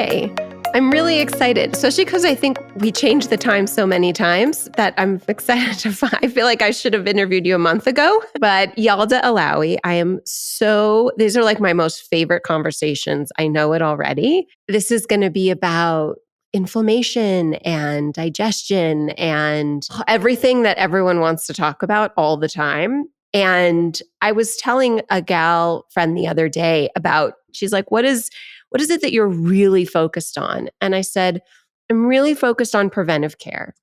today. I'm really excited, especially because I think we changed the time so many times that I'm excited I feel like I should have interviewed you a month ago. But Yalda Alaoui, these are like my most favorite conversations. I know it already. This is going to be about inflammation and digestion and everything that everyone wants to talk about all the time. And I was telling a gal friend the other day she's like, what is it that you're really focused on? And I said, I'm really focused on preventive care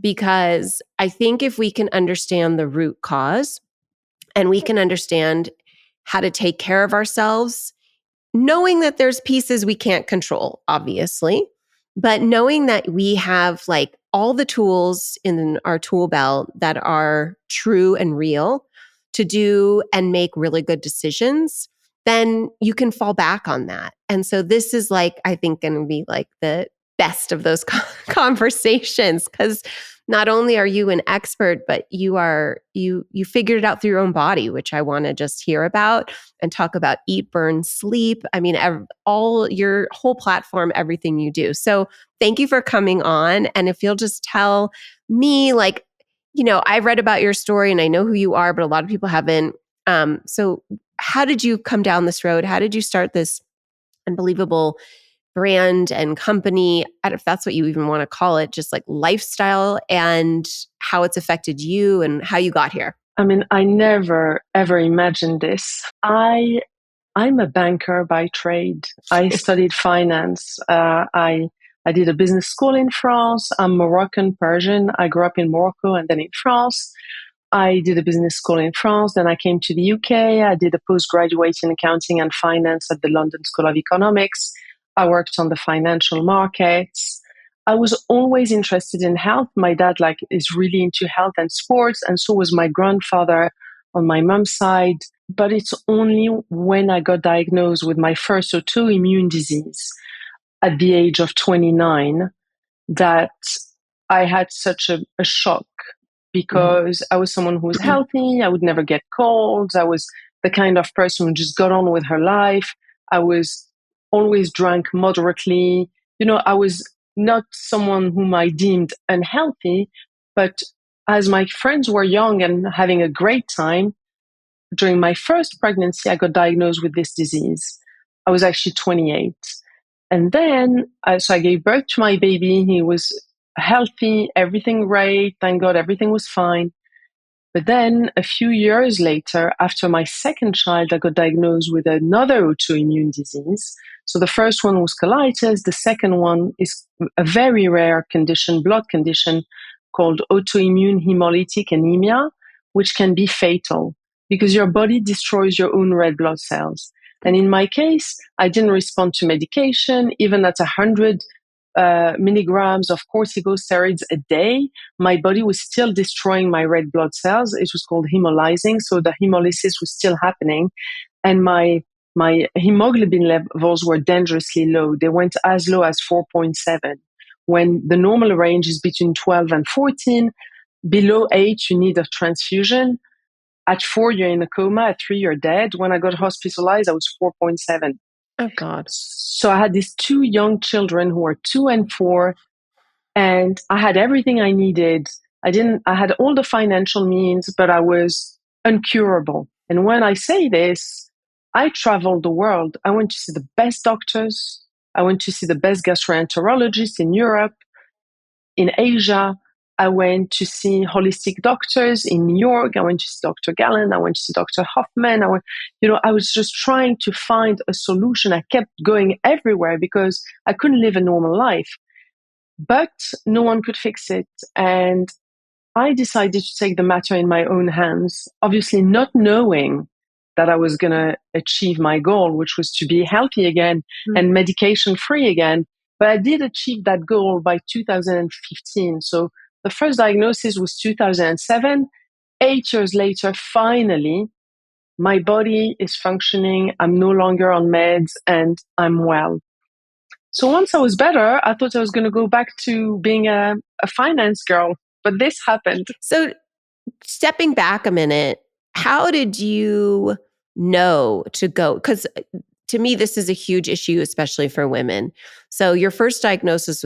because I think if we can understand the root cause and we can understand how to take care of ourselves, knowing that there's pieces we can't control, obviously, but knowing that we have like all the tools in our tool belt that are true and real to do and make really good decisions, then you can fall back on that. And so this is like, I think, going to be like the best of those conversations, because not only are you an expert, but you figured it out through your own body, which I want to just hear about and talk about eat, burn, sleep. I mean, all your whole platform, everything you do. So thank you for coming on. And if you'll just tell me, like, I've read about your story and I know who you are, but a lot of people haven't. So how did you come down this road? How did you start this unbelievable brand and company? I don't know if that's what you even want to call it, just like lifestyle, and how it's affected you and how you got here. I mean, I never, ever imagined this. I'm a banker by trade. I studied finance. I did a business school in France. I'm Moroccan Persian. I grew up in Morocco and then in France. I did a business school in France. Then I came to the UK. I did a postgraduate in accounting and finance at the London School of Economics. I worked on the financial markets. I was always interested in health. My dad is really into health and sports, and so was my grandfather on my mom's side. But it's only when I got diagnosed with my first autoimmune disease at the age of 29 that I had such a shock, because I was someone who was healthy. I would never get colds. I was the kind of person who just got on with her life. I was always drank moderately. I was not someone whom I deemed unhealthy, but as my friends were young and having a great time, during my first pregnancy, I got diagnosed with this disease. I was actually 28. And then, so I gave birth to my baby. He was healthy, everything great. Thank God, everything was fine. But then a few years later, after my second child, I got diagnosed with another autoimmune disease. So the first one was colitis. The second one is a very rare condition, blood condition called autoimmune hemolytic anemia, which can be fatal because your body destroys your own red blood cells. And in my case, I didn't respond to medication. Even at 100 milligrams of corticosteroids a day, my body was still destroying my red blood cells. It was called hemolyzing. So the hemolysis was still happening. And my hemoglobin levels were dangerously low. They went as low as 4.7, when the normal range is between 12 and 14. Below 8, you need a transfusion. At 4, you're in a coma. At 3, you're dead. When I got hospitalized, I was 4.7. Oh, God. So I had these 2 young children who were 2 and 4, and I had everything I needed. I had all the financial means, but I was incurable. And when I say this, I traveled the world. I went to see the best doctors. I went to see the best gastroenterologists in Europe, in Asia. I went to see holistic doctors in New York. I went to see Dr. Gallen. I went to see Dr. Hoffman. I was just trying to find a solution. I kept going everywhere because I couldn't live a normal life, but no one could fix it. And I decided to take the matter in my own hands, obviously not knowing that I was going to achieve my goal, which was to be healthy again and medication free again. But I did achieve that goal by 2015. So the first diagnosis was 2007. 8 years later, finally, my body is functioning. I'm no longer on meds and I'm well. So once I was better, I thought I was going to go back to being a finance girl, but this happened. So stepping back a minute, how did you know to go? Because to me, this is a huge issue, especially for women. So your first diagnosis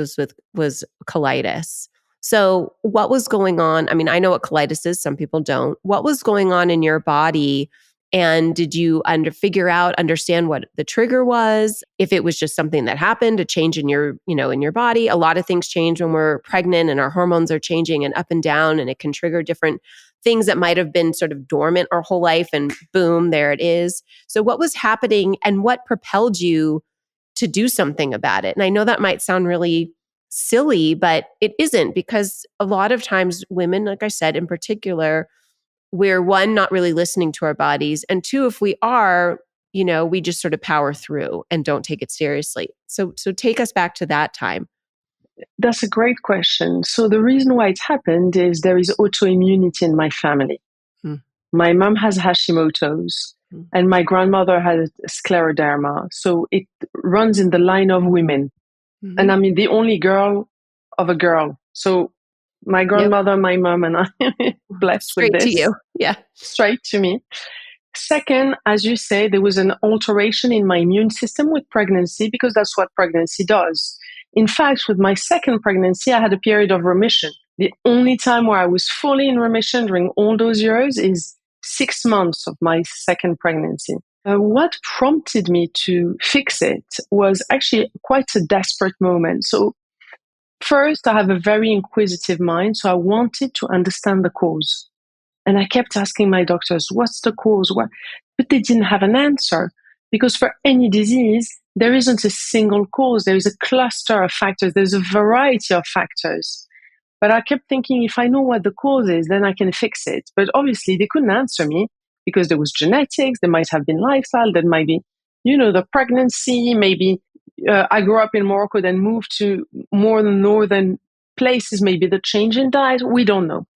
was colitis. So what was going on? I mean, I know what colitis is. Some people don't. What was going on in your body? And did you understand what the trigger was? If it was just something that happened, a change in your body. A lot of things change when we're pregnant and our hormones are changing and up and down, and it can trigger different things that might have been sort of dormant our whole life, and boom, there it is. So what was happening and what propelled you to do something about it? And I know that might sound really silly, but it isn't, because a lot of times women, like I said, in particular, we're one, not really listening to our bodies. And two, if we are, we just sort of power through and don't take it seriously. So take us back to that time. That's a great question. So the reason why it happened is there is autoimmunity in my family. My mom has Hashimoto's and my grandmother had scleroderma. So it runs in the line of women. And I'm the only girl of a girl. So my grandmother, my mom, and I blessed Straight with this. To you. Yeah. Straight to me. Second, as you say, there was an alteration in my immune system with pregnancy, because that's what pregnancy does. In fact, with my second pregnancy, I had a period of remission. The only time where I was fully in remission during all those years is 6 months of my second pregnancy. What prompted me to fix it was actually quite a desperate moment. So first, I have a very inquisitive mind, so I wanted to understand the cause. And I kept asking my doctors, what's the cause? What? But they didn't have an answer, because for any disease, there isn't a single cause. There is a cluster of factors. There's a variety of factors. But I kept thinking, if I know what the cause is, then I can fix it. But obviously, they couldn't answer me, because there was genetics, there might have been lifestyle, there might be, the pregnancy, maybe I grew up in Morocco, then moved to more northern places, maybe the change in diet, we don't know.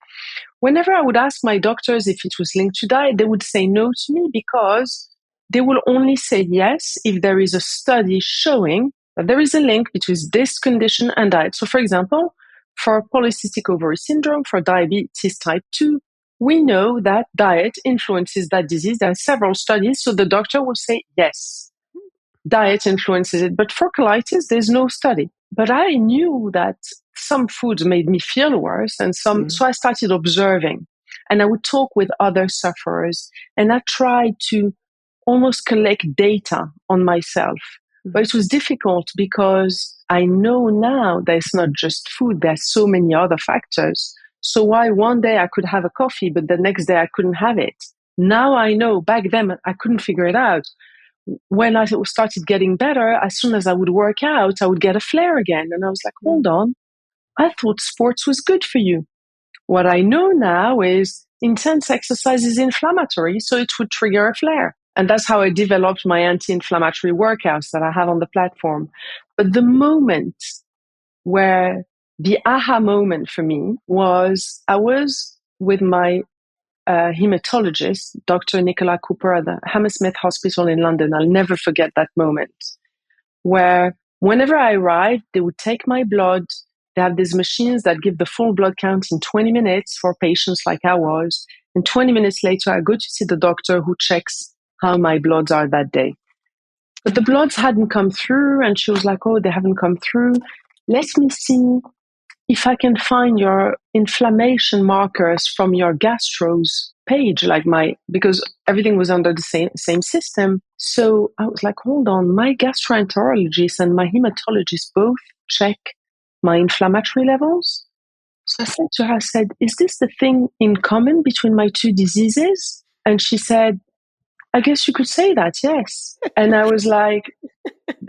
Whenever I would ask my doctors if it was linked to diet, they would say no to me, because they will only say yes if there is a study showing that there is a link between this condition and diet. So for example, for polycystic ovary syndrome, for diabetes type 2, we know that diet influences that disease. There are several studies, so the doctor will say yes, diet influences it. But for colitis, there's no study. But I knew that some foods made me feel worse, and so I started observing, and I would talk with other sufferers, and I tried to almost collect data on myself. But it was difficult, because I know now that it's not just food, there's so many other factors. So why one day I could have a coffee, but the next day I couldn't have it? Now I know. Back then I couldn't figure it out. When I started getting better, as soon as I would work out, I would get a flare again. And I was like, hold on, I thought sports was good for you. What I know now is intense exercise is inflammatory, so it would trigger a flare. And that's how I developed my anti-inflammatory workouts that I have on the platform. But the moment where the aha moment for me was, I was with my hematologist, Dr. Nicola Cooper, at the Hammersmith Hospital in London. I'll never forget that moment, where whenever I arrived, they would take my blood. They have these machines that give the full blood count in 20 minutes for patients like I was. And 20 minutes later, I go to see the doctor, who checks how my bloods are that day. But the bloods hadn't come through, and she was like, oh, they haven't come through. Let me see if I can find your inflammation markers from your gastro's page, because everything was under the same system. So I was like, hold on, my gastroenterologist and my hematologist both check my inflammatory levels. So I said to her, is this the thing in common between my two diseases? And she said, I guess you could say that, yes. And I was like,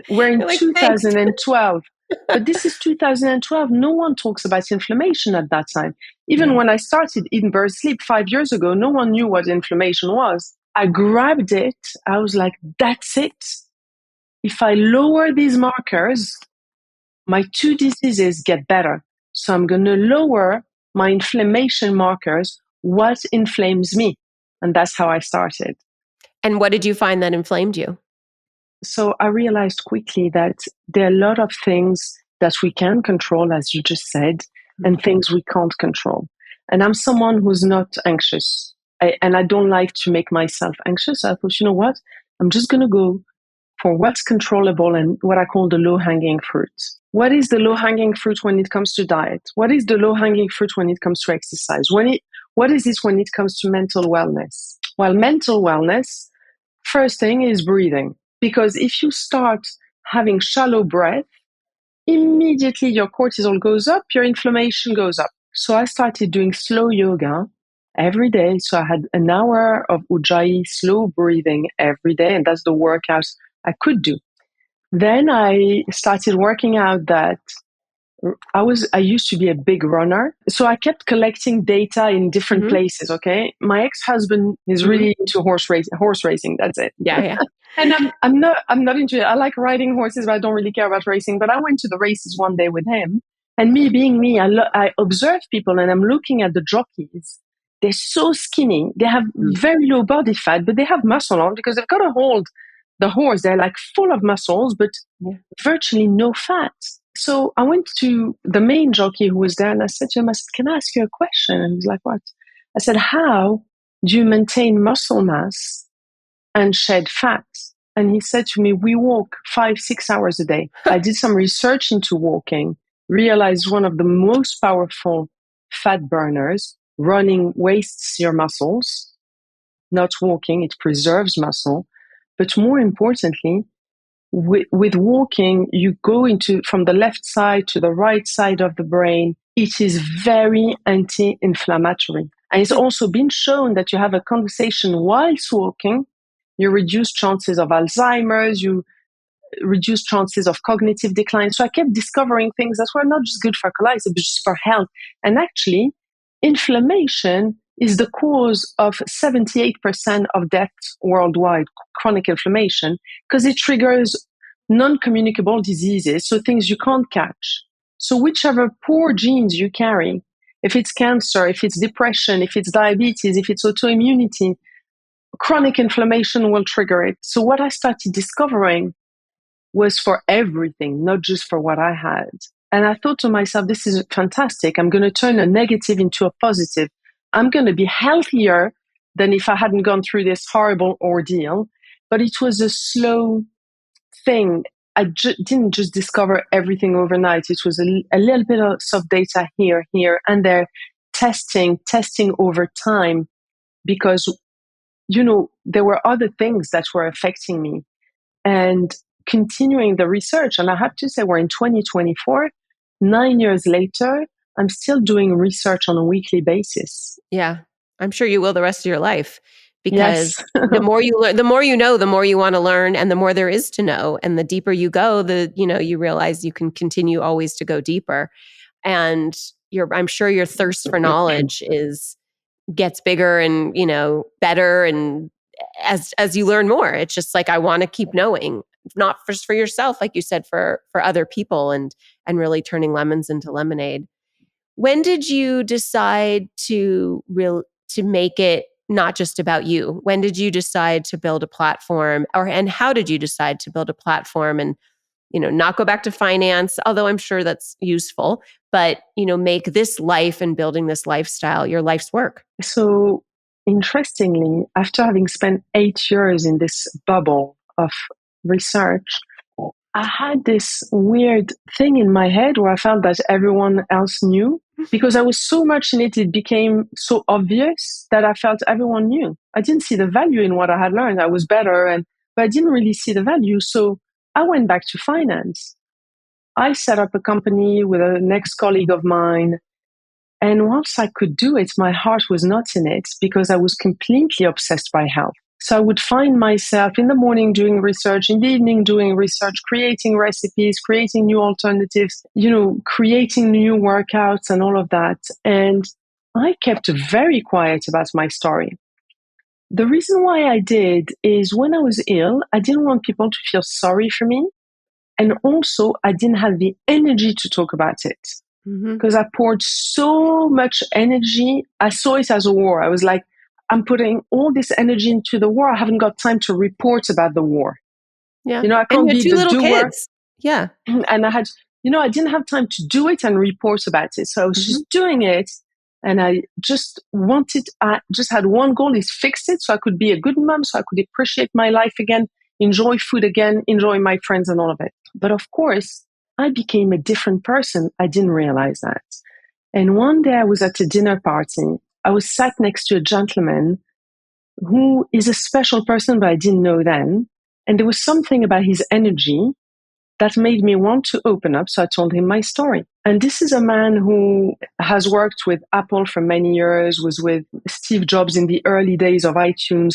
we're in 2012. But this is 2012. No one talks about inflammation at that time. Even when I started Eat and Bird Sleep 5 years ago, no one knew what inflammation was. I grabbed it. I was like, that's it. If I lower these markers, my two diseases get better. So I'm going to lower my inflammation markers. What inflames me? And that's how I started. And what did you find that inflamed you? So I realized quickly that there are a lot of things that we can control, as you just said, and things we can't control. And I'm someone who's not anxious. And I don't like to make myself anxious. I thought, you know what? I'm just going to go for what's controllable and what I call the low-hanging fruit. What is the low-hanging fruit when it comes to diet? What is the low-hanging fruit when it comes to exercise? What is this when it comes to mental wellness? Well, mental wellness, first thing is breathing. Because if you start having shallow breath, immediately your cortisol goes up, your inflammation goes up. So I started doing slow yoga every day. So I had an hour of Ujjayi slow breathing every day, and that's the workout I could do. Then I started working out that I used to be a big runner. So I kept collecting data in different places. Okay. My ex-husband is really into horse racing. That's it. Yeah. And I'm not into it. I like riding horses, but I don't really care about racing. But I went to the races one day with him, and me being me, I observe people and I'm looking at the jockeys. They're so skinny. They have very low body fat, but they have muscle on because they've got to hold the horse. They're like full of muscles, but virtually no fat. So I went to the main jockey who was there and I said to him, can I ask you a question? And he was like, what? I said, how do you maintain muscle mass and shed fat? And he said to me, we walk 5-6 hours a day. I did some research into walking, realized one of the most powerful fat burners. Running wastes your muscles, not walking, it preserves muscle. But more importantly, with walking, you go from the left side to the right side of the brain. It is very anti-inflammatory. And it's also been shown that you have a conversation whilst walking, you reduce chances of Alzheimer's, you reduce chances of cognitive decline. So I kept discovering things that were not just good for colitis, but just for health. And actually, inflammation is the cause of 78% of deaths worldwide, chronic inflammation, because it triggers non-communicable diseases, so things you can't catch. So whichever poor genes you carry, if it's cancer, if it's depression, if it's diabetes, if it's autoimmunity, chronic inflammation will trigger it. So what I started discovering was for everything, not just for what I had. And I thought to myself, this is fantastic. I'm going to turn a negative into a positive. I'm going to be healthier than if I hadn't gone through this horrible ordeal. But it was a slow thing. I didn't just discover everything overnight. It was a little bit of data here, and there, testing over time, because, there were other things that were affecting me. And continuing the research, and I have to say we're in 2024, 9 years later, I'm still doing research on a weekly basis. Yeah, I'm sure you will the rest of your life, because yes. the more you learn, the more you know, the more you want to learn, and the more there is to know. And the deeper you go, you realize you can continue always to go deeper. And I'm sure your thirst for knowledge gets bigger and, better. And as you learn more, it's just like, I want to keep knowing, not just for yourself, like you said, for other people, and really turning lemons into lemonade. When did you decide to make it not just about you? When did you decide to build a platform, and how did you decide to build a platform and, not go back to finance, although I'm sure that's useful, but, make this life and building this lifestyle your life's work? So interestingly, after having spent 8 years in this bubble of research, I had this weird thing in my head where I felt that everyone else knew. Because I was so much in it, it became so obvious that I felt everyone knew. I didn't see the value in what I had learned. I was better, but I didn't really see the value. So I went back to finance. I set up a company with an ex-colleague of mine. And once I could do it, my heart was not in it because I was completely obsessed by health. So I would find myself in the morning doing research, in the evening doing research, creating recipes, creating new alternatives, creating new workouts and all of that. And I kept very quiet about my story. The reason why I did is when I was ill, I didn't want people to feel sorry for me. And also, I didn't have the energy to talk about it. Because I poured so much energy. I saw it as a war. I was like, I'm putting all this energy into the war. I haven't got time to report about the war. Yeah. I can't be the doer. Kids. Yeah. And I didn't have time to do it and report about it. So I was just doing it. And I just had one goal, is fix it so I could be a good mom, so I could appreciate my life again. enjoy food again, enjoy my friends and all of it. But of course, I became a different person. I didn't realize that. And one day I was at a dinner party. I was sat next to a gentleman who is a special person, but I didn't know then. And there was something about his energy that made me want to open up. So I told him my story. And this is a man who has worked with Apple for many years, was with Steve Jobs in the early days of iTunes,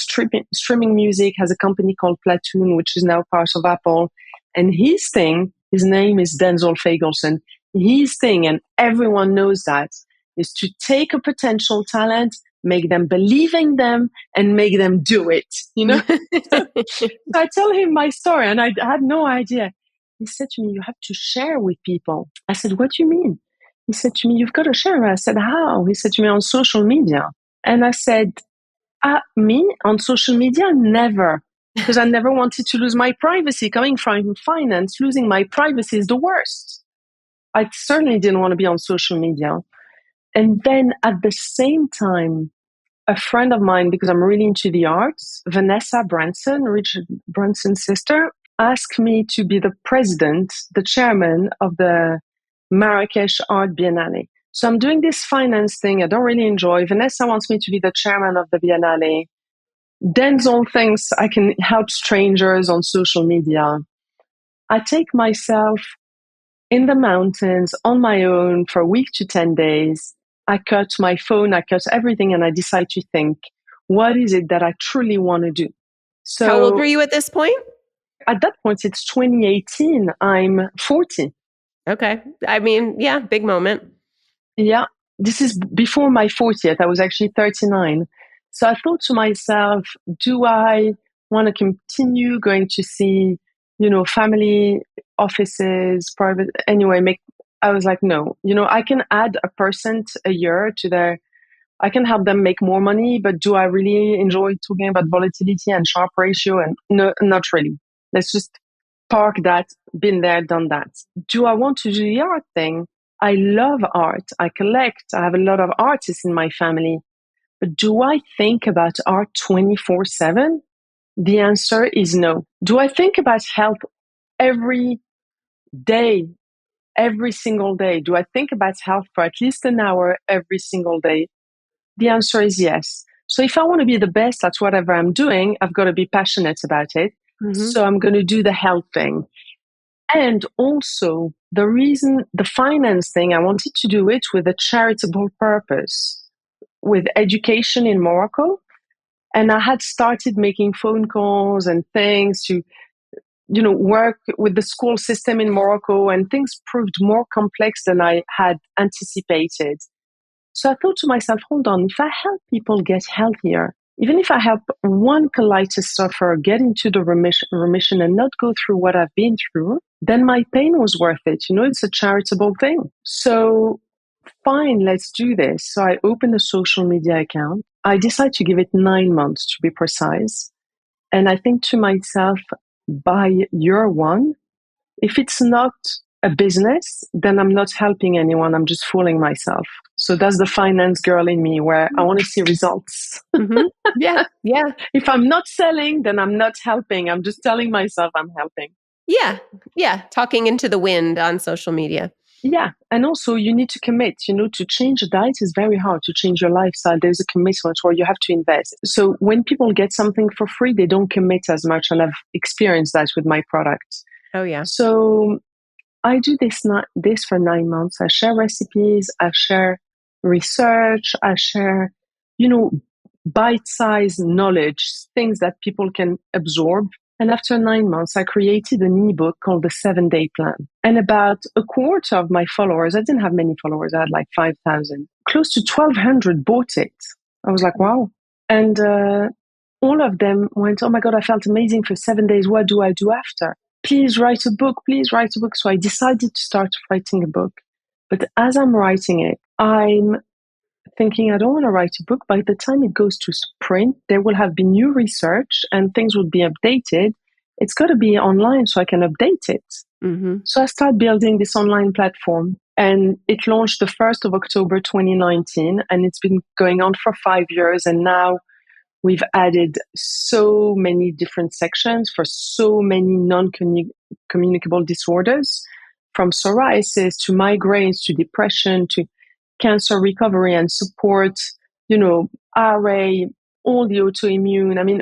streaming music, has a company called Platoon, which is now part of Apple. And his thing, his name is Denzel Fagelson. His thing, and everyone knows that, is to take a potential talent, make them believe in them, and make them do it. So I tell him my story, and I had no idea. He said to me, you have to share with people. I said, what do you mean? He said to me, you've got to share. I said, how? He said to me, on social media. And I said, me on social media? Never. Because I never wanted to lose my privacy. Coming from finance, losing my privacy is the worst. I certainly didn't want to be on social media. And then at the same time, a friend of mine, because I'm really into the arts, Vanessa Branson, Richard Branson's sister, asked me to be the president, the chairman of the Marrakesh Art Biennale. So I'm doing this finance thing I don't really enjoy. Vanessa wants me to be the chairman of the Biennale. Denzel thinks I can help strangers on social media. I take myself in the mountains on my own for a week to 10 days. I cut my phone, I cut everything, and I decide to think, what is it that I truly want to do? So how old were you at this point? At that point, it's 2018. I'm 40. Okay. I mean, yeah, big moment. Yeah. This is before my 40th. I was actually 39. So I thought to myself, do I want to continue going to see, family offices, private, anyway, I was like, no, I can add 1% a year to I can help them make more money, but do I really enjoy talking about volatility and Sharpe ratio? And no, not really. Let's just park that, been there, done that. Do I want to do the art thing? I love art. I collect. I have a lot of artists in my family. But do I think about art 24/7? The answer is no. Do I think about health every day, every single day? Do I think about health for at least an hour every single day? The answer is yes. So if I want to be the best at whatever I'm doing, I've got to be passionate about it. Mm-hmm. So I'm going to do the health thing. And also the finance thing, I wanted to do it with a charitable purpose, with education in Morocco. And I had started making phone calls and things to, work with the school system in Morocco, and things proved more complex than I had anticipated. So I thought to myself, hold on, if I help people get healthier, even if I help one colitis sufferer get into the remission and not go through what I've been through, then my pain was worth it. It's a charitable thing. So fine, let's do this. So I opened a social media account. I decided to give it 9 months to be precise. And I think to myself, by year one, if it's not a business, then I'm not helping anyone. I'm just fooling myself. So that's the finance girl in me, where I want to see results. Mm-hmm. Yeah. Yeah. If I'm not selling, then I'm not helping. I'm just telling myself I'm helping. Yeah. Yeah. Talking into the wind on social media. Yeah. And also you need to commit, to change a diet is very hard. To change your lifestyle, there's a commitment where you have to invest. So when people get something for free, they don't commit as much. And I've experienced that with my product. Oh, yeah. So I do this for 9 months. I share recipes, I share research, I share, bite-sized knowledge, things that people can absorb. And after 9 months, I created an ebook called The 7-Day Plan. And about a quarter of my followers, I didn't have many followers, I had like 5,000, close to 1,200 bought it. I was like, wow. And all of them went, oh my God, I felt amazing for 7 days. What do I do after? Please write a book, please write a book. So I decided to start writing a book. But as I'm writing it, I'm thinking, I don't want to write a book. By the time it goes to print, there will have been new research and things will be updated. It's got to be online so I can update it. Mm-hmm. So I started building this online platform, and it launched the 1st of October 2019, and it's been going on for 5 years. And now We've added so many different sections for so many non-communicable disorders, from psoriasis to migraines to depression to cancer recovery and support, RA, all the autoimmune. I mean,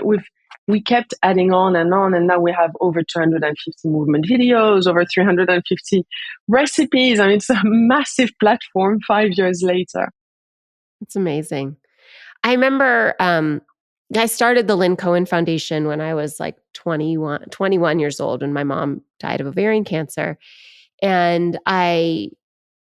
we kept adding on, and now we have over 250 movement videos, over 350 recipes. I mean, it's a massive platform 5 years later. It's amazing. I remember I started the Lynn Cohen Foundation when I was like 21 years old, when my mom died of ovarian cancer. And I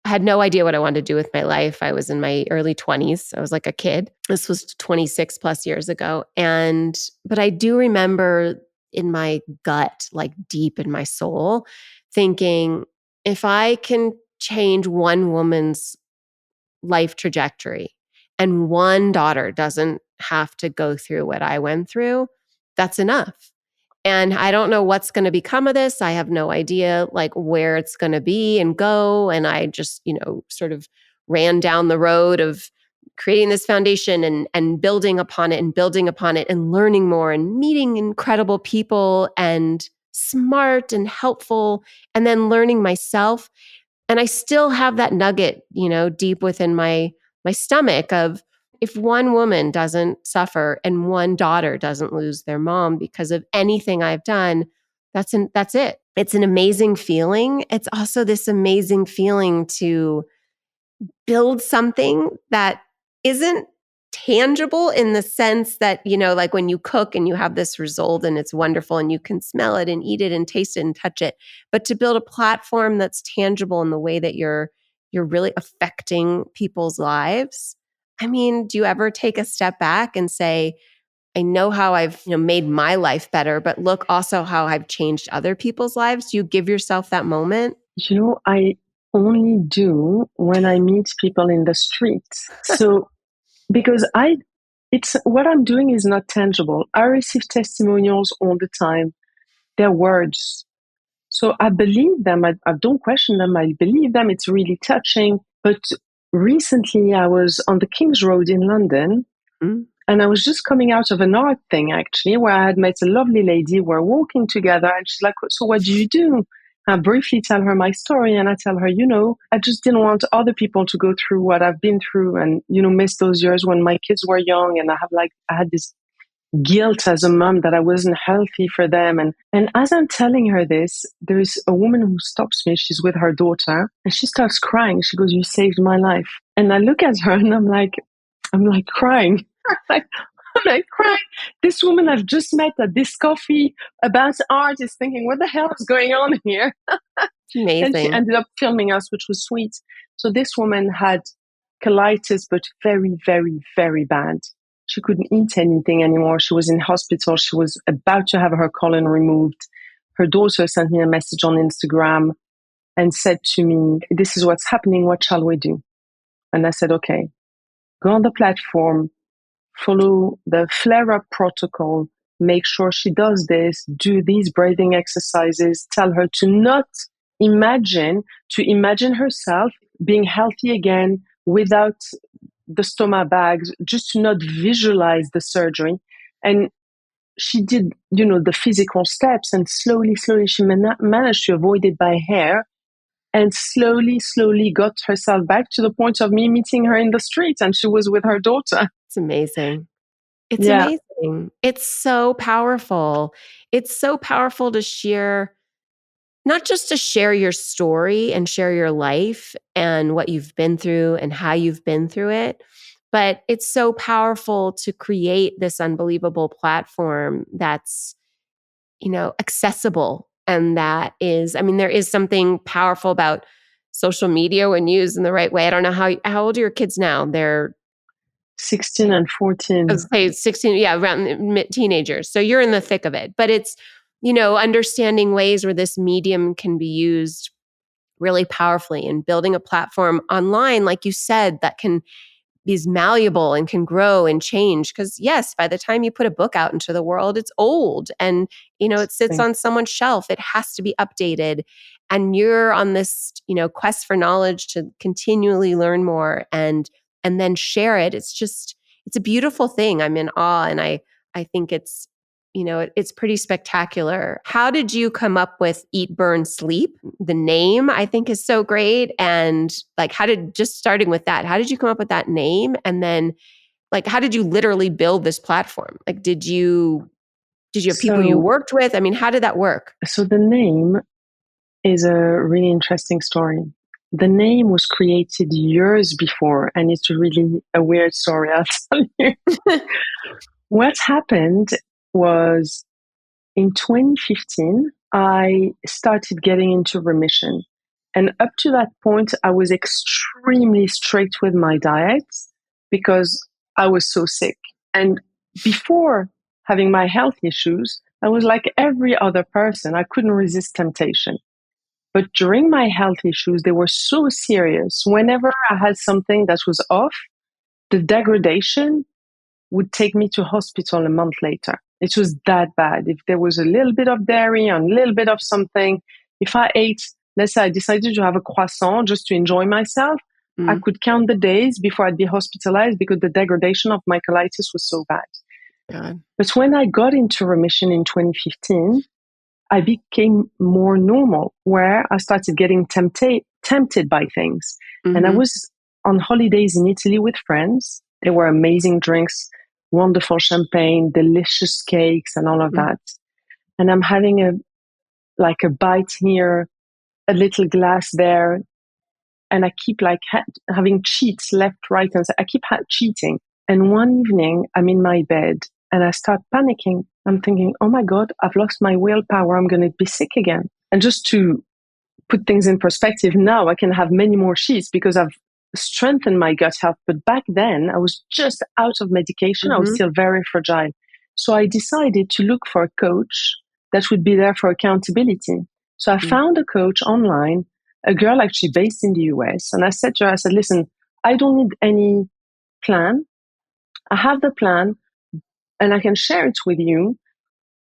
had no idea what I wanted to do with my life. I was in my early 20s. I was like a kid. This was 26 plus years ago. But I do remember in my gut, like deep in my soul, thinking, if I can change one woman's life trajectory and one daughter doesn't have to go through what I went through, that's enough. And I don't know what's going to become of this. I have no idea like where it's going to be and go. And I just, sort of ran down the road of creating this foundation and building upon it and learning more and meeting incredible people and smart and helpful, and then learning myself. And I still have that nugget, deep within my stomach of, if one woman doesn't suffer and one daughter doesn't lose their mom because of anything I've done, that's it. It's an amazing feeling. It's also this amazing feeling to build something that isn't tangible, in the sense that, like when you cook and you have this result and it's wonderful and you can smell it and eat it and taste it and touch it, but to build a platform that's tangible in the way that you're really affecting people's lives. I mean, do you ever take a step back and say, I know how I've made my life better, but look also how I've changed other people's lives? Do you give yourself that moment? I only do when I meet people in the street. So, because it's what I'm doing is not tangible. I receive testimonials all the time. They're words. So I believe them. I don't question them. I believe them. It's really touching. But recently I was on the King's Road in London, and I was just coming out of an art thing, actually, where I had met a lovely lady. We're walking together, and she's like, so what do you do? I briefly tell her my story, and I tell her, I just didn't want other people to go through what I've been through, and, miss those years when my kids were young. And I had this guilt as a mom that I wasn't healthy for them. And as I'm telling her this, there is a woman who stops me. She's with her daughter, and she starts crying. She goes, "You saved my life." And I look at her and I'm like crying. I'm like crying. This woman I've just met at this coffee about art is thinking, what the hell is going on here? Amazing. And she ended up filming us, which was sweet. So this woman had colitis, but very, very, very bad. She couldn't eat anything anymore. She was in hospital. She was about to have her colon removed. Her daughter sent me a message on Instagram and said to me, "This is what's happening. What shall we do?" And I said, "Okay, go on the platform, follow the flare-up protocol, make sure she does this, do these breathing exercises, tell her to not to imagine herself being healthy again without the stomach bags, just to not visualize the surgery." And she did, the physical steps, and slowly, she managed to avoid it by hair, and slowly got herself back to the point of me meeting her in the street, and she was with her daughter. It's amazing. It's amazing. It's so powerful. It's so powerful to share, not just to share your story and share your life and what you've been through and how you've been through it, but it's so powerful to create this unbelievable platform that's, accessible. And that is, there is something powerful about social media when used in the right way. I don't know how old are your kids now? They're 16 and 14. I was say 16, around teenagers. So you're in the thick of it. But it's, understanding ways where this medium can be used really powerfully, and building a platform online, like you said, that is malleable and can grow and change. Because yes, by the time you put a book out into the world, it's old and, it sits on someone's shelf. It has to be updated. And you're on this, quest for knowledge to continually learn more and then share it. It's just, it's a beautiful thing. I'm in awe, and I think it's, it's pretty spectacular. How did you come up with Eat, Burn, Sleep? The name I think is so great. And like, just starting with that, how did you come up with that name? And then like, how did you literally build this platform? Like, did you have people you worked with? I mean, how did that work? So the name is a really interesting story. The name was created years before, and it's really a weird story, I'll tell you. What happened was in 2015, I started getting into remission. And up to that point, I was extremely strict with my diet because I was so sick. And before having my health issues, I was like every other person. I couldn't resist temptation. But during my health issues, they were so serious. Whenever I had something that was off, the degradation would take me to hospital a month later. It was that bad. If there was a little bit of dairy and a little bit of something, if I ate, let's say I decided to have a croissant just to enjoy myself, I could count the days before I'd be hospitalized because the degradation of my colitis was so bad. God. But when I got into remission in 2015, I became more normal, where I started getting tempted by things. And I was on holidays in Italy with friends. There were amazing drinks, wonderful champagne, delicious cakes, and all of that. And I'm having a bite here, a little glass there. And I keep having cheats left, right, and I keep cheating. And one evening I'm in my bed and I start panicking. I'm thinking, oh my God, I've lost my willpower. I'm going to be sick again. And just to put things in perspective, now I can have many more sheets because I've strengthened my gut health. But back then I was just out of medication. I was still very fragile. So I decided to look for a coach that would be there for accountability. So I found a coach online, a girl actually based in the US. And I said to her, listen, I don't need any plan. I have the plan and I can share it with you,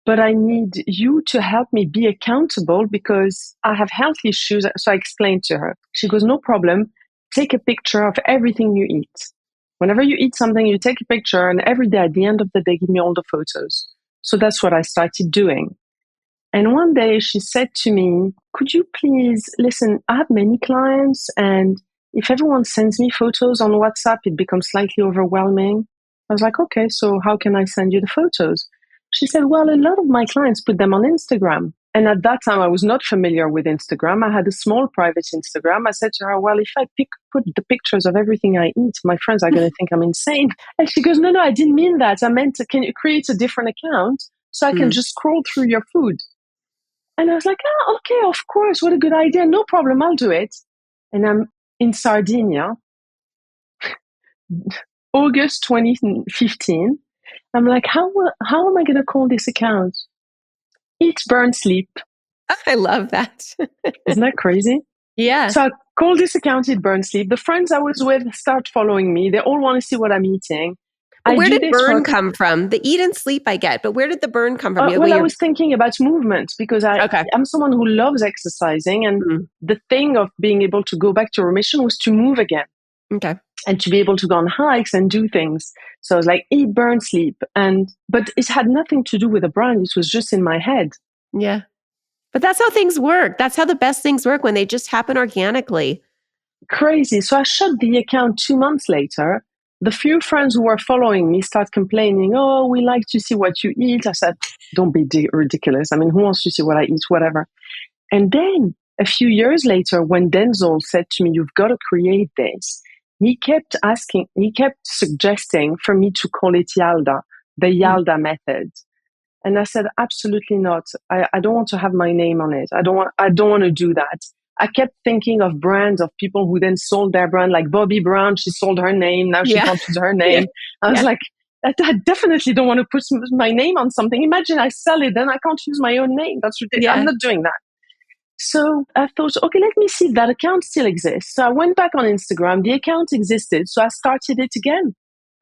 but I need you to help me be accountable because I have health issues. So I explained to her. She goes, no problem. Take a picture of everything you eat. Whenever you eat something, you take a picture, and every day at the end of the day, give me all the photos. So that's what I started doing. And one day she said to me, could you please listen, I have many clients, and if everyone sends me photos on WhatsApp, it becomes slightly overwhelming. I was like, okay, so how can I send you the photos? She said, well, a lot of my clients put them on Instagram. And at that time, I was not familiar with Instagram. I had a small private Instagram. I said to her, well, if I put the pictures of everything I eat, my friends are going to think I'm insane. And she goes, no, I didn't mean that. I meant, can you create a different account so I can just scroll through your food? And I was like, okay, of course. What a good idea. No problem. I'll do it. And I'm in Sardinia, August 2015. I'm like, how am I going to call this account? Eat, Burn, Sleep. I love that. Isn't that crazy? Yeah. So I call this account Eat, Burn, Sleep. The friends I was with start following me. They all want to see what I'm eating. Where did burn come from? The eat and sleep I get, but where did the burn come from? Well, I was thinking about movement because I'm someone who loves exercising, and the thing of being able to go back to remission was to move again. Okay. And to be able to go on hikes and do things. So I was like, eat, burn, sleep. But it had nothing to do with a brand. It was just in my head. Yeah. But that's how things work. That's how the best things work, when they just happen organically. Crazy. So I shut the account 2 months later. The few friends who were following me start complaining, oh, we like to see what you eat. I said, don't be ridiculous. I mean, who wants to see what I eat? Whatever. And then a few years later, when Denzel said to me, you've got to create this, he kept suggesting for me to call it Yalda, the Yalda method. And I said, absolutely not. I don't want to have my name on it. I don't want to do that. I kept thinking of brands of people who then sold their brand, like Bobbi Brown. She sold her name. Now she can't use her name. I was like, I definitely don't want to put my name on something. Imagine I sell it, then I can't use my own name. That's ridiculous. I'm not doing that. So I thought, okay, let me see if that account still exists. So I went back on Instagram. The account existed. So I started it again.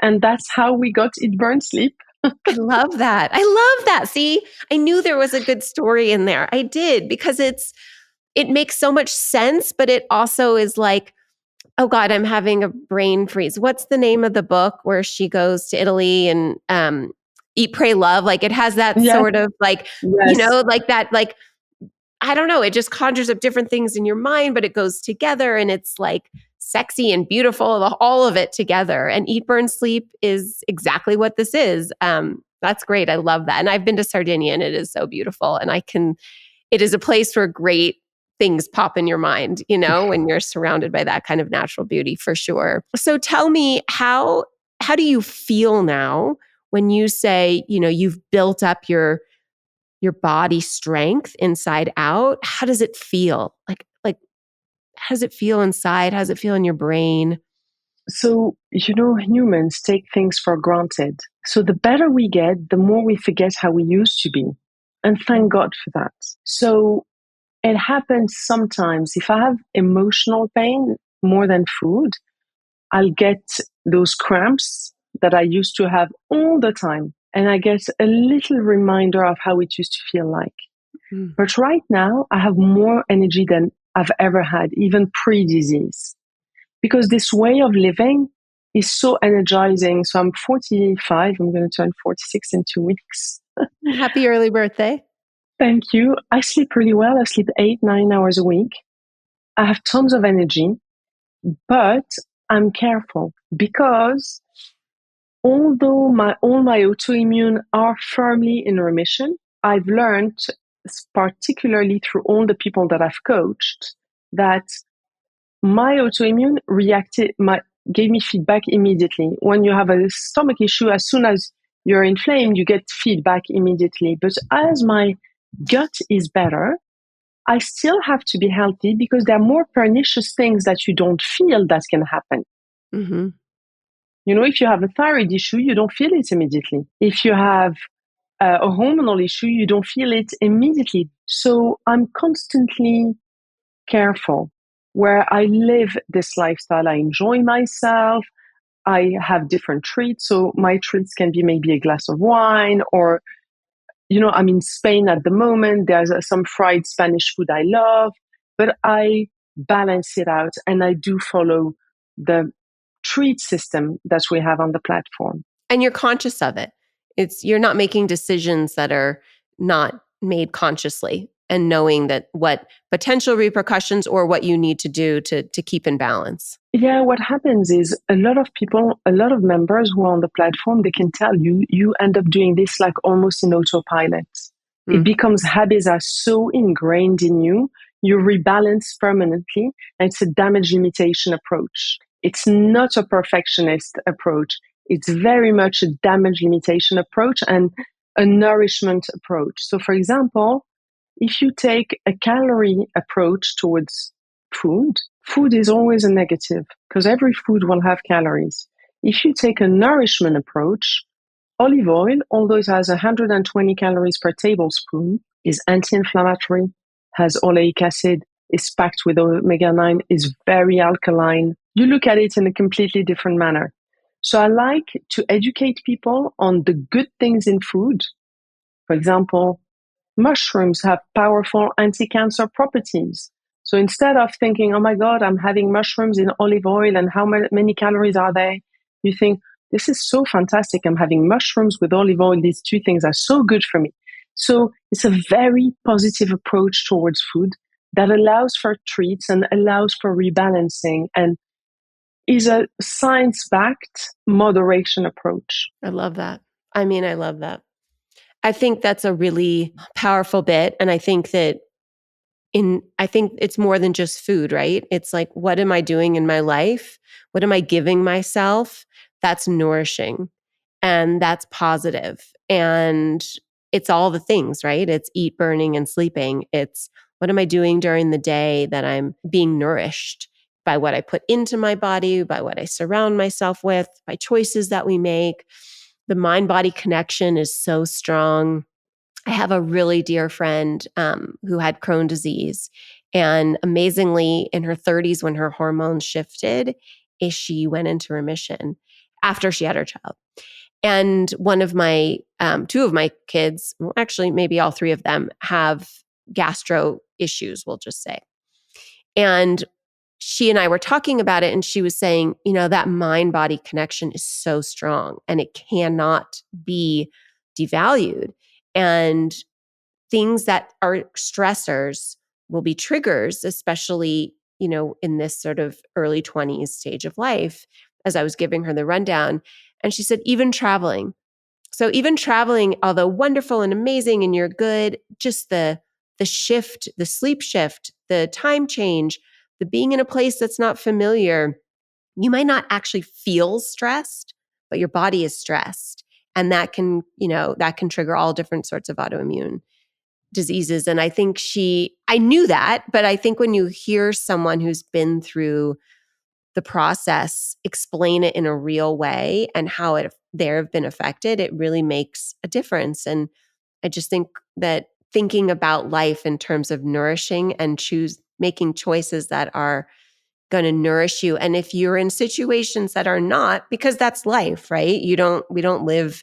And that's how we got Eat, Burn, Sleep. I love that. I love that. See, I knew there was a good story in there. I did, because it makes so much sense, but it also is like Oh God, I'm having a brain freeze. What's the name of the book where she goes to Italy and Eat, Pray, Love? Like it has that Yes, sort of like, yes. like that, like, I don't know, it just conjures up different things in your mind, but it goes together and it's like sexy and beautiful, all of it together. And Eat, Burn, Sleep is exactly what this is. That's great. I love that. And I've been to Sardinia and it is so beautiful. And it is a place where great things pop in your mind, when you're surrounded by that kind of natural beauty, for sure. So tell me, how do you feel now when you say, you've built up your body strength inside out? How does it feel? Like how does it feel inside? How does it feel in your brain? So, humans take things for granted. So the better we get, the more we forget how we used to be. And thank God for that. So it happens sometimes. If I have emotional pain more than food, I'll get those cramps that I used to have all the time. And I get a little reminder of how it used to feel like. Mm. But right now, I have more energy than I've ever had, even pre-disease. Because this way of living is so energizing. So I'm 45. I'm going to turn 46 in 2 weeks. Happy early birthday. Thank you. I sleep really well. I sleep 8, 9 hours a week. I have tons of energy, but I'm careful because although all my autoimmune are firmly in remission, I've learned, particularly through all the people that I've coached, that my autoimmune gave me feedback immediately. When you have a stomach issue, as soon as you're inflamed, you get feedback immediately. But as my gut is better, I still have to be healthy because there are more pernicious things that you don't feel that can happen. Mm-hmm. If you have a thyroid issue, you don't feel it immediately. If you have a hormonal issue, you don't feel it immediately. So I'm constantly careful where I live this lifestyle. I enjoy myself. I have different treats. So my treats can be maybe a glass of wine or, I'm in Spain at the moment. There's some fried Spanish food I love, but I balance it out and I do follow the treat system that we have on the platform. And you're conscious of it. You're not making decisions that are not made consciously and knowing that what potential repercussions or what you need to do to keep in balance. Yeah, what happens is a lot of members who are on the platform, they can tell you end up doing this like almost in autopilot. It becomes habits are so ingrained in you, you rebalance permanently, and it's a damage limitation approach. It's not a perfectionist approach. It's very much a damage limitation approach and a nourishment approach. So for example, if you take a calorie approach towards food is always a negative because every food will have calories. If you take a nourishment approach, olive oil, although it has 120 calories per tablespoon, is anti-inflammatory, has oleic acid, is packed with omega-9, is very alkaline. You look at it in a completely different manner. So I like to educate people on the good things in food. For example, mushrooms have powerful anti-cancer properties. So instead of thinking, oh my God, I'm having mushrooms in olive oil and how many calories are they? You think, this is so fantastic. I'm having mushrooms with olive oil. These two things are so good for me. So it's a very positive approach towards food that allows for treats and allows for rebalancing and is a science-backed moderation approach. I love that. I love that. I think that's a really powerful bit. And I think that I think it's more than just food, right? It's like, what am I doing in my life? What am I giving myself? That's nourishing and that's positive. And it's all the things, right? It's eat, burning, and sleeping. It's what am I doing during the day that I'm being nourished by what I put into my body, by what I surround myself with, by choices that we make. The mind-body connection is so strong. I have a really dear friend who had Crohn's disease. And amazingly, in her 30s, when her hormones shifted, she went into remission after she had her child. And one of my, two of my kids, well, actually, maybe all three of them have gastro issues, we'll just say. And she and I were talking about it, and she was saying, that mind body connection is so strong and it cannot be devalued. And things that are stressors will be triggers, especially, in this sort of early 20s stage of life, as I was giving her the rundown. And she said, even traveling. So even traveling, although wonderful and amazing and you're good, just the shift, the sleep shift, the time change, the being in a place that's not familiar, you might not actually feel stressed, but your body is stressed. And that can trigger all different sorts of autoimmune diseases. And I think I knew that, but I think when you hear someone who's been through the process explain it in a real way and how they've been affected, it really makes a difference. And I just think that thinking about life in terms of nourishing and making choices that are going to nourish you. And if you're in situations that are not, because that's life, right? We don't live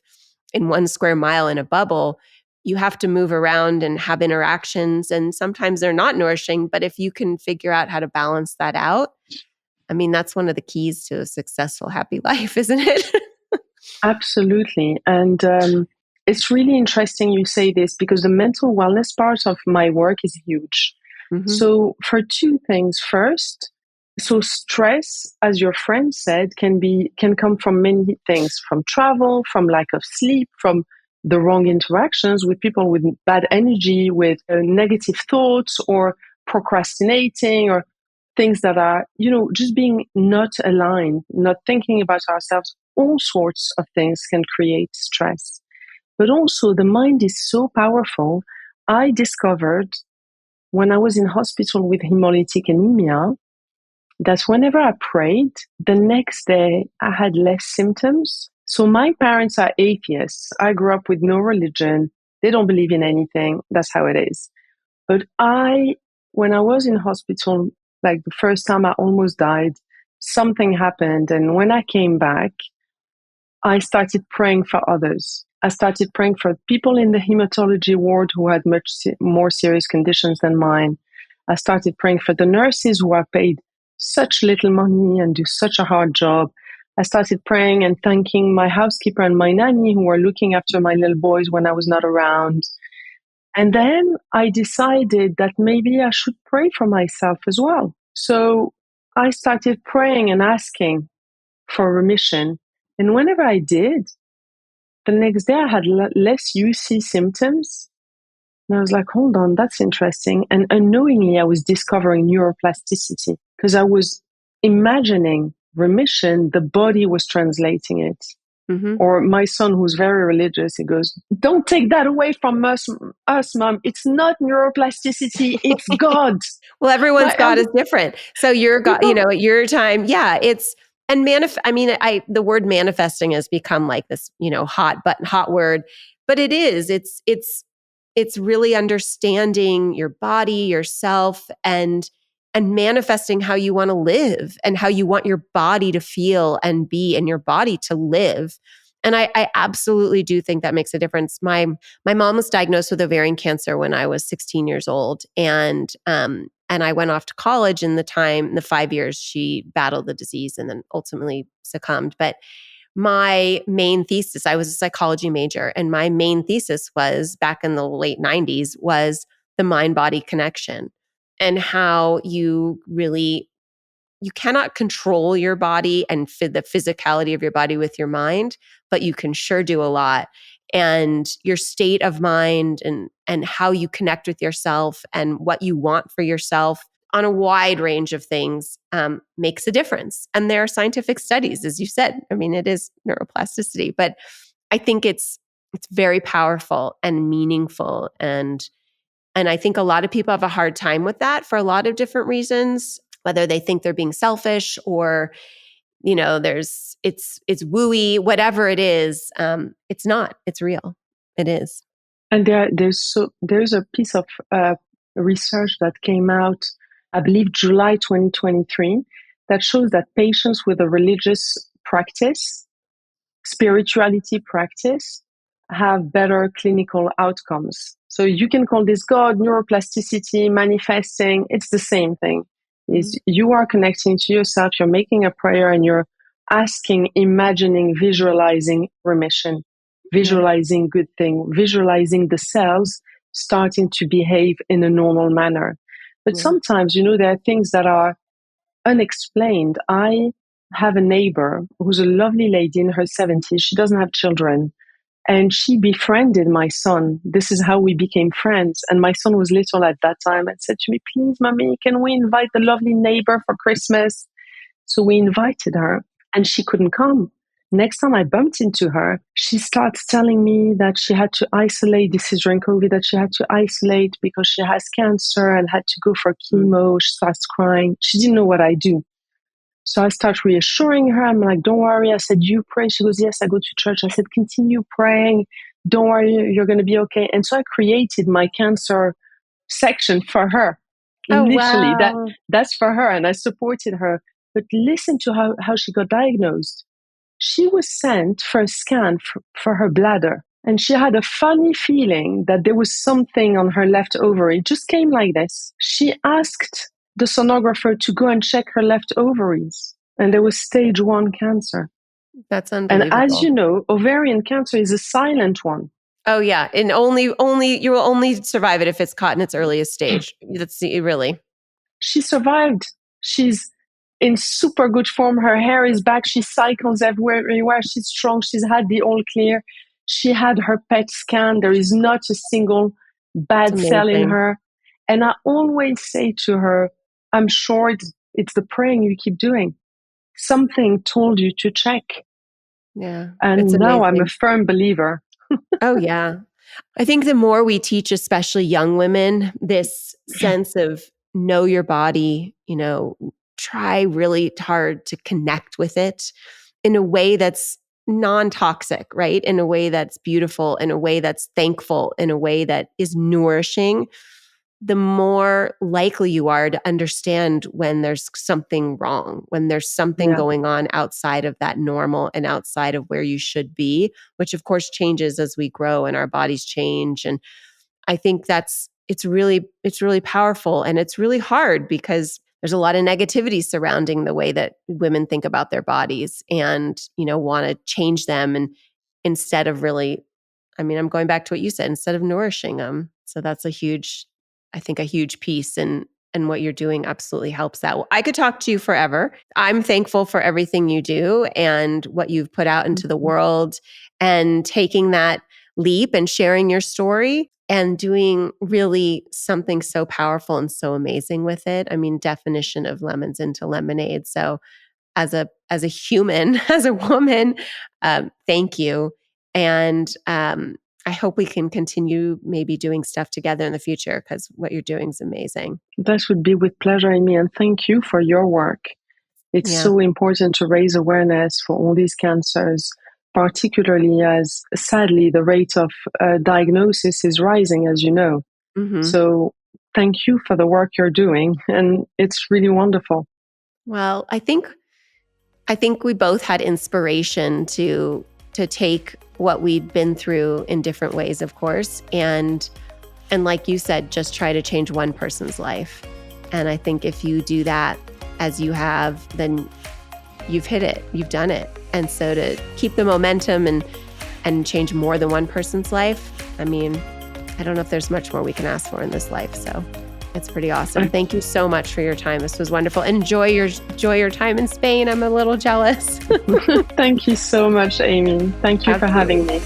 in 1 square mile in a bubble. You have to move around and have interactions, and sometimes they're not nourishing. But if you can figure out how to balance that out, I mean, that's one of the keys to a successful, happy life, isn't it? Absolutely. And it's really interesting you say this, because the mental wellness part of my work is huge. Mm-hmm. So for 2 things. First, so stress, as your friend said, can come from many things, from travel, from lack of sleep, from the wrong interactions with people with bad energy, with negative thoughts, or procrastinating, or things that are, just being not aligned, not thinking about ourselves. All sorts of things can create stress. But also, the mind is so powerful. I discovered when I was in hospital with hemolytic anemia that whenever I prayed, the next day I had less symptoms. So my parents are atheists. I grew up with no religion. They don't believe in anything. That's how it is. But when I was in hospital, like the first time I almost died, something happened. And when I came back, I started praying for others. I started praying for people in the hematology ward who had much more serious conditions than mine. I started praying for the nurses who are paid such little money and do such a hard job. I started praying and thanking my housekeeper and my nanny who were looking after my little boys when I was not around. And then I decided that maybe I should pray for myself as well. So I started praying and asking for remission. And whenever I did, the next day I had less UC symptoms. And I was like, hold on, that's interesting. And unknowingly, I was discovering neuroplasticity because I was imagining remission, the body was translating it. Mm-hmm. Or my son, who's very religious, he goes, don't take that away from us, Mom. It's not neuroplasticity, it's God. Well, everyone's God is different. So your God, at your time, yeah, it's, and the word manifesting has become like this, hot word, but it is, it's really understanding your body, yourself, and manifesting how you want to live and how you want your body to feel and be, and your body to live. And I absolutely do think that makes a difference. My mom was diagnosed with ovarian cancer when I was 16 years old. And I went off to college in the 5 years she battled the disease and then ultimately succumbed. But my main thesis, I was a psychology major, and my main thesis was back in the late 90s was the mind-body connection and how you cannot control your body and the physicality of your body with your mind, but you can sure do a lot. And your state of mind and how you connect with yourself and what you want for yourself on a wide range of things makes a difference. And there are scientific studies, as you said. I mean, it is neuroplasticity, but I think it's very powerful and meaningful. And I think a lot of people have a hard time with that for a lot of different reasons, whether they think they're being selfish or, it's wooey, whatever it is. It's not, it's real. It is. And there's a piece of research that came out, I believe July 2023, that shows that patients with a religious practice, spirituality practice, have better clinical outcomes. So you can call this God, neuroplasticity, manifesting, it's the same thing. is you are connecting to yourself, you're making a prayer, and you're asking, imagining, visualizing remission, visualizing good thing, visualizing the cells starting to behave in a normal manner. But sometimes, there are things that are unexplained. I have a neighbor who's a lovely lady in her 70s. She doesn't have children. And she befriended my son. This is how we became friends. And my son was little at that time and said to me, please, mommy, can we invite the lovely neighbor for Christmas? So we invited her and she couldn't come. Next time I bumped into her, she starts telling me that she had to isolate. This is during COVID, that she had to isolate because she has cancer and had to go for chemo. She starts crying. She didn't know what I do. So I start reassuring her. I'm like, don't worry. I said, you pray. She goes, yes, I go to church. I said, continue praying. Don't worry, you're going to be okay. And so I created my cancer section for her. Oh, Literally, wow. that's for her. And I supported her. But listen to how she got diagnosed. She was sent for a scan for her bladder. And she had a funny feeling that there was something on her left ovary. It just came like this. She asked the sonographer to go and check her left ovaries. And there was stage 1 cancer. That's And unbelievable. as you know, ovarian cancer is a silent one. Oh yeah. And only you will only survive it if it's caught in its earliest stage. That's really. She survived. She's in super good form. Her hair is back. She cycles everywhere. She's strong. She's had the all clear. She had her PET scan. There is not a single bad cell in her. And I always say to her, I'm sure it's the praying you keep doing. Something told you to check. Yeah. And now I'm a firm believer. Oh, yeah. I think the more we teach, especially young women, this sense of know your body, try really hard to connect with it in a way that's non-toxic, right? In a way that's beautiful, in a way that's thankful, in a way that is nourishing, the more likely you are to understand when there's something wrong, when there's something going on outside of that normal and outside of where you should be, which of course changes as we grow and our bodies change. And I think it's really powerful, and it's really hard because there's a lot of negativity surrounding the way that women think about their bodies and, want to change them. And instead of really, I'm going back to what you said, instead of nourishing them. So that's a huge piece, and what you're doing absolutely helps that. Well, I could talk to you forever. I'm thankful for everything you do and what you've put out into the world, and taking that leap and sharing your story and doing really something so powerful and so amazing with it. Definition of lemons into lemonade. So as a human, as a woman, thank you. And I hope we can continue maybe doing stuff together in the future, because what you're doing is amazing. That would be with pleasure, Amy. And thank you for your work. It's so important to raise awareness for all these cancers, particularly as, sadly, the rate of diagnosis is rising, as you know. Mm-hmm. So thank you for the work you're doing. And it's really wonderful. Well, I think we both had inspiration to take what we'd been through in different ways, of course. And like you said, just try to change one person's life. And I think if you do that as you have, then you've hit it, you've done it. And so to keep the momentum and change more than one person's life, I don't know if there's much more we can ask for in this life. So it's pretty awesome. Thank you so much for your time. This was wonderful. Enjoy your time in Spain. I'm a little jealous. Thank you so much, Amy. Thank you for having me.